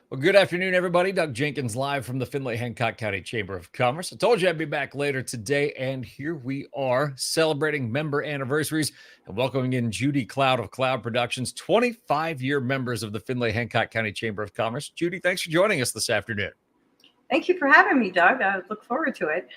Well, good afternoon, everybody. Doug Jenkins live from the Findlay-Hancock County Chamber of Commerce. I told you I'd be back later today, and here we are celebrating member anniversaries and welcoming in Judy Cloud of Cloud Productions, 25-year members of the Findlay-Hancock County Chamber of Commerce. Judy, thanks for joining us this afternoon. Thank you for having me, Doug. I look forward to it.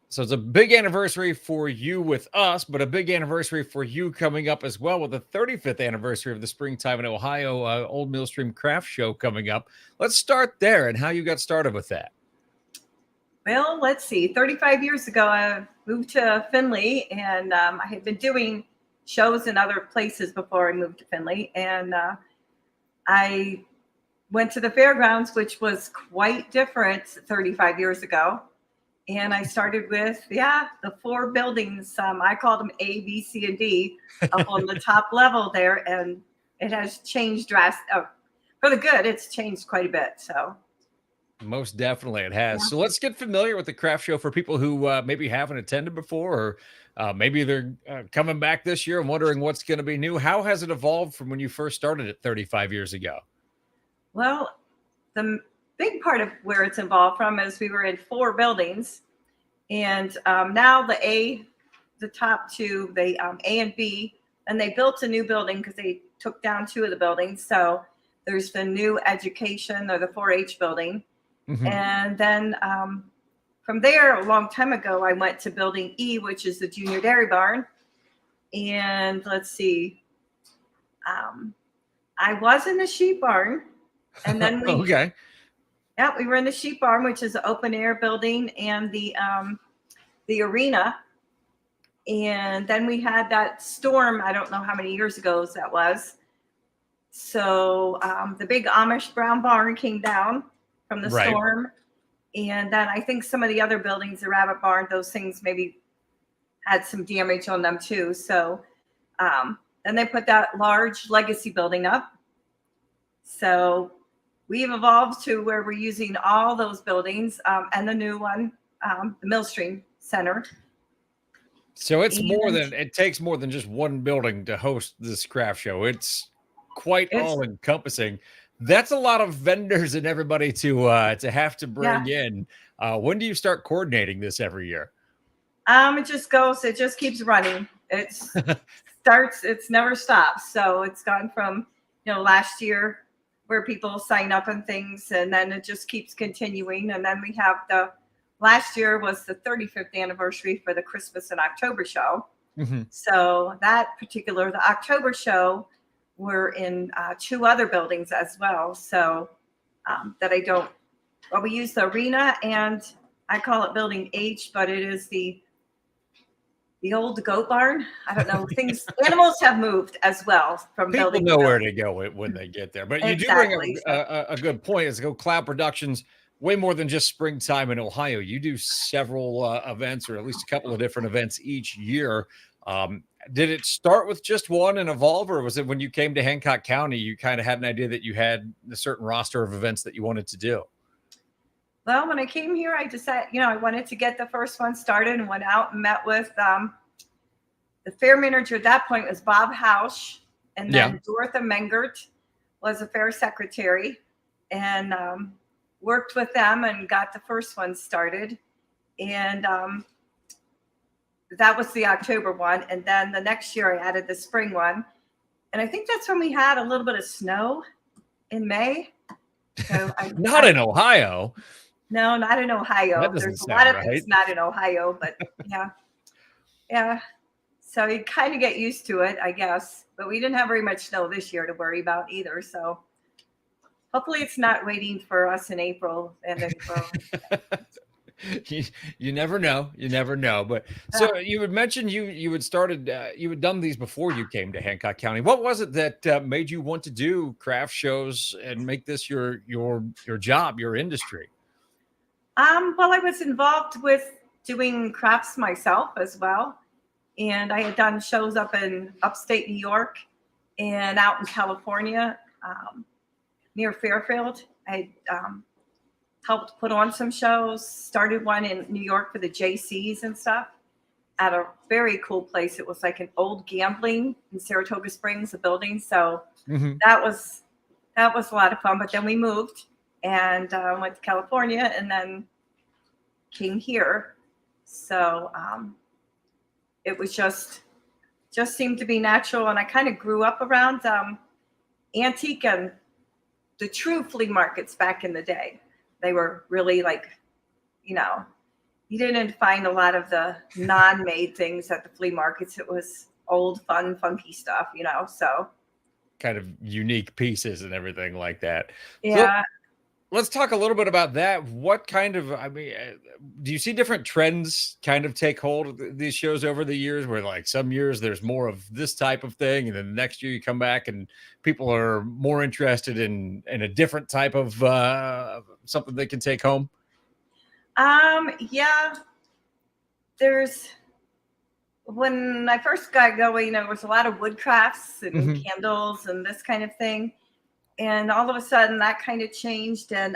So it's a big anniversary for you with us, but a big anniversary for you coming up as well with the 35th anniversary of the Springtime in Ohio Old Millstream Craft Show coming up. Let's start there and how you got started with that. Well, let's see. 35 years ago, I moved to Findlay, and I had been doing shows in other places before I moved to Findlay. And I went to the fairgrounds, which was quite different 35 years ago. And I started with, the four buildings. I called them A, B, C, and D up on the top level there. And it has changed drastically. For the good, it's changed quite a bit. So most definitely it has. Yeah. So let's get familiar with the craft show for people who maybe haven't attended before, or maybe they're coming back this year and wondering what's going to be new. How has it evolved from when you first started it 35 years ago? Well, the big part of where it's involved from is we were in four buildings, and now the top two, A and B, and they built a new building because they took down two of the buildings. So there's the new education, or the 4-H building. Mm-hmm. And then from there, a long time ago, I went to building E, which is the junior dairy barn. And let's see, I was in the sheep barn, and then we okay. Yeah, we were in the sheep barn, which is an open air building, and the arena. And then we had that storm. I don't know how many years ago that was. So the big Amish brown barn came down from the storm. And then I think some of the other buildings, the rabbit barn, those things maybe had some damage on them too. So then they put that large legacy building up. So we've evolved to where we're using all those buildings and the new one, the Millstream Center. So it takes more than just one building to host this craft show. It's quite all encompassing. That's a lot of vendors and everybody to have to bring in. When do you start coordinating this every year? It just keeps running. It's never stops. So it's gone from, last year, where people sign up and things, and then it just keeps continuing. And then we have last year was the 35th anniversary for the Christmas and October show. Mm-hmm. So the October show, we're in two other buildings as well. So we use the arena, and I call it building H, but it is the old goat barn. I don't know. Animals have moved as well from people building. People know where to go when they get there. But you do bring up a good point. Is Cloud Productions way more than just Springtime in Ohio. You do several events, or at least a couple of different events each year. Did it start with just one and evolve, or was it when you came to Hancock County, you kind of had an idea that you had a certain roster of events that you wanted to do? Well, when I came here, I decided, I wanted to get the first one started, and went out and met with the fair manager at that point was Bob Hausch, and then Dorothy Mengert was the fair secretary, and worked with them and got the first one started. And that was the October one. And then the next year I added the spring one. And I think that's when we had a little bit of snow in May. So Not in Ohio. No, not in Ohio. There's a lot of things not in Ohio, but yeah. So you kind of get used to it, I guess. But we didn't have very much snow this year to worry about either. So hopefully it's not waiting for us in April and then You never know. You never know. But so you had mentioned you had started, you had done these before you came to Hancock County. What was it that made you want to do craft shows and make this your job, your industry? Well, I was involved with doing crafts myself as well. And I had done shows up in upstate New York and out in California, near Fairfield. I helped put on some shows, started one in New York for the JCs and stuff at a very cool place. It was like an old gambling in Saratoga Springs, a building. So that was a lot of fun. But then we moved and went to California and then came here. So it was just seemed to be natural. And I kind of grew up around antique and the true flea markets back in the day. They were really like, you know, you didn't find a lot of the non-made things at the flea markets. It was old, fun, funky stuff, you know, so. Kind of unique pieces and everything like that. Yeah. So let's talk a little bit about that. What kind of, I mean, do you see different trends kind of take hold of these shows over the years where like some years there's more of this type of thing and then the next year you come back and people are more interested in a different type of something they can take home? Yeah, when I first got going, there was a lot of wood crafts and candles and this kind of thing. And all of a sudden that kind of changed. And,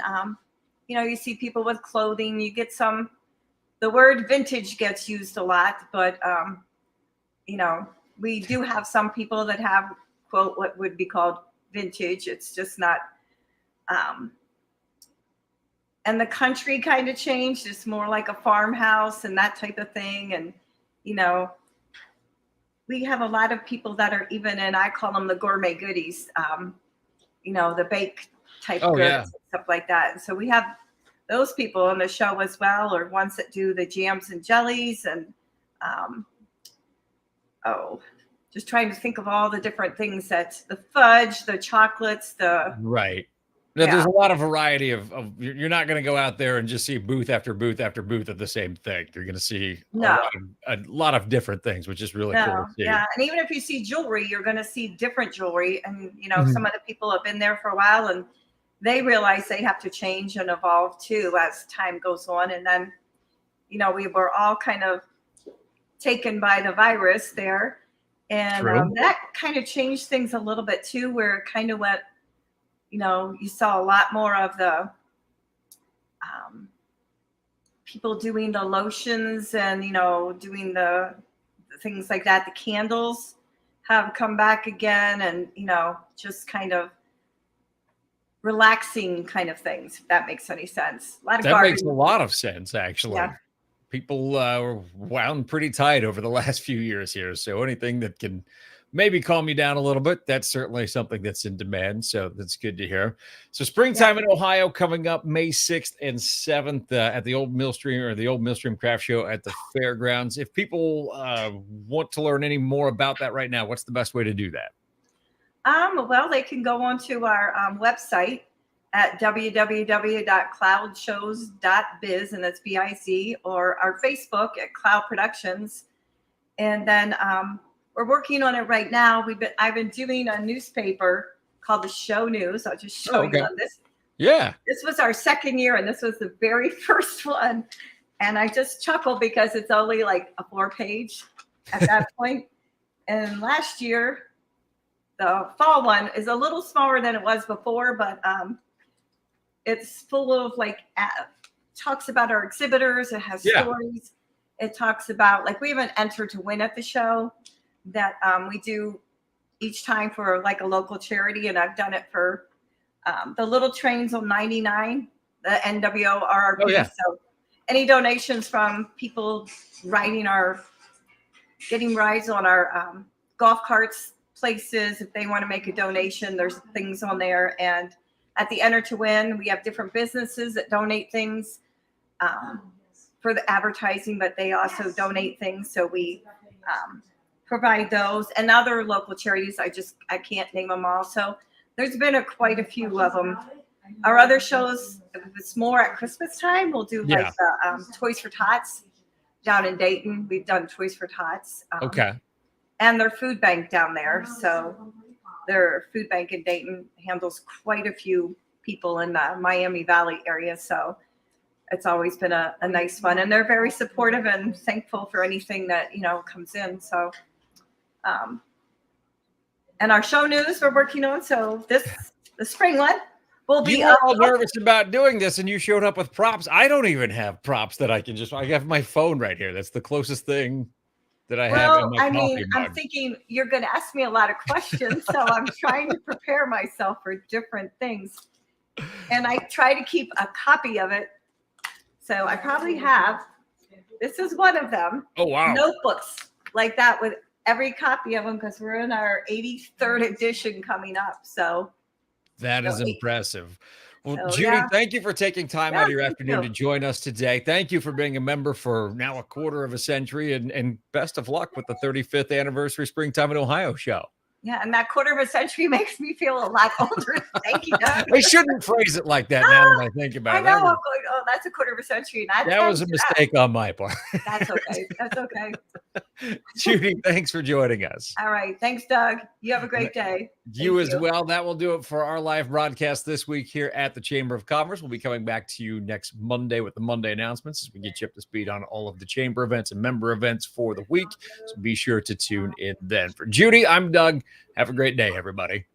you know, you see people with clothing, you get the word vintage gets used a lot, but, you know, we do have some people that have, quote, what would be called vintage. It's just not, and the country kind of changed. It's more like a farmhouse and that type of thing. And, you know, we have a lot of people that are even in, I call them the gourmet goodies, you know, the bake type goods and stuff like that. And so we have those people on the show as well, or ones that do the jams and jellies and, just trying to think of all the different things the fudge, the chocolates, right. Now, there's a lot of variety of you're not going to go out there and just see booth after booth after booth of the same thing. You're going to see a lot of different things, which is really cool to see. Yeah. And even if you see jewelry, you're going to see different jewelry. And, you know, some of the people have been there for a while and they realize they have to change and evolve too as time goes on. And then, you know, we were all kind of taken by the virus there. And that kind of changed things a little bit too, where it kind of went, you know, you saw a lot more of the people doing the lotions and, you know, doing the things like that. The candles have come back again and, you know, just kind of relaxing kind of things, if that makes any sense. That makes a lot of sense, actually. Yeah. People were wound pretty tight over the last few years here. So anything that can maybe calm you down a little bit, that's certainly something that's in demand. So that's good to hear. So springtime in Ohio coming up May 6th and 7th at the Old Millstream or the Old Millstream Craft Show at the fairgrounds. If people want to learn any more about that right now, what's the best way to do that? Well, they can go onto our website at www.cloudshows.biz, and that's BIZ, or our Facebook at Cloud Productions. And then we're working on it right now. I've been doing a newspaper called the Show News. I'll just show you on this. Yeah. This was our second year, and this was the very first one. And I just chuckle because it's only like a 4-page at that point. And last year, the fall one is a little smaller than it was before, but it's full of talks about our exhibitors. It has stories. It talks about, like, we have an enter to win at the show that we do each time for like a local charity. And I've done it for the Little Trains on 99, the NWORRP. Oh, yeah. So any donations from people getting rides on our golf carts places, if they want to make a donation, there's things on there. And at the Enter to Win, we have different businesses that donate things for the advertising, but they also donate things. So we provide those, and other local charities. I can't name them all. So there's been quite a few of them. Our other shows, if it's more at Christmas time, we'll do like the Toys for Tots down in Dayton. We've done Toys for Tots. And their food bank down there. So their food bank in Dayton handles quite a few people in the Miami Valley area. So it's always been a nice one. And they're very supportive and thankful for anything that, you know, comes in. So, and our show news we're working on. So the spring one will be. You were all nervous about doing this, and you showed up with props. I don't even have props that I have my phone right here. That's the closest thing that I have in my coffee mug. I'm thinking you're going to ask me a lot of questions, so I'm trying to prepare myself for different things. And I try to keep a copy of it. So I probably have. This is one of them. Oh, wow. Notebooks like that with every copy of them because we're in our 83rd edition coming up. So that is impressive. Well, so, Judy, thank you for taking time out of your afternoon to you. join us today. Thank you for being a member for now a quarter of a century, and best of luck with the 35th anniversary Springtime in Ohio show. Yeah, and that quarter of a century makes me feel a lot older. Thank you, Doug. I shouldn't phrase it like that now that I think about it. I know. I'm going, oh, that's a quarter of a century. And that was a mistake on my part. That's okay. That's okay. Judy, thanks for joining us. All right. Thanks, Doug. You have a great day. You as well. That will do it for our live broadcast this week here at the Chamber of Commerce. We'll be coming back to you next Monday with the Monday announcements as we get you up to speed on all of the chamber events and member events for the week. So be sure to tune in then. For Judy, I'm Doug. Have a great day, everybody.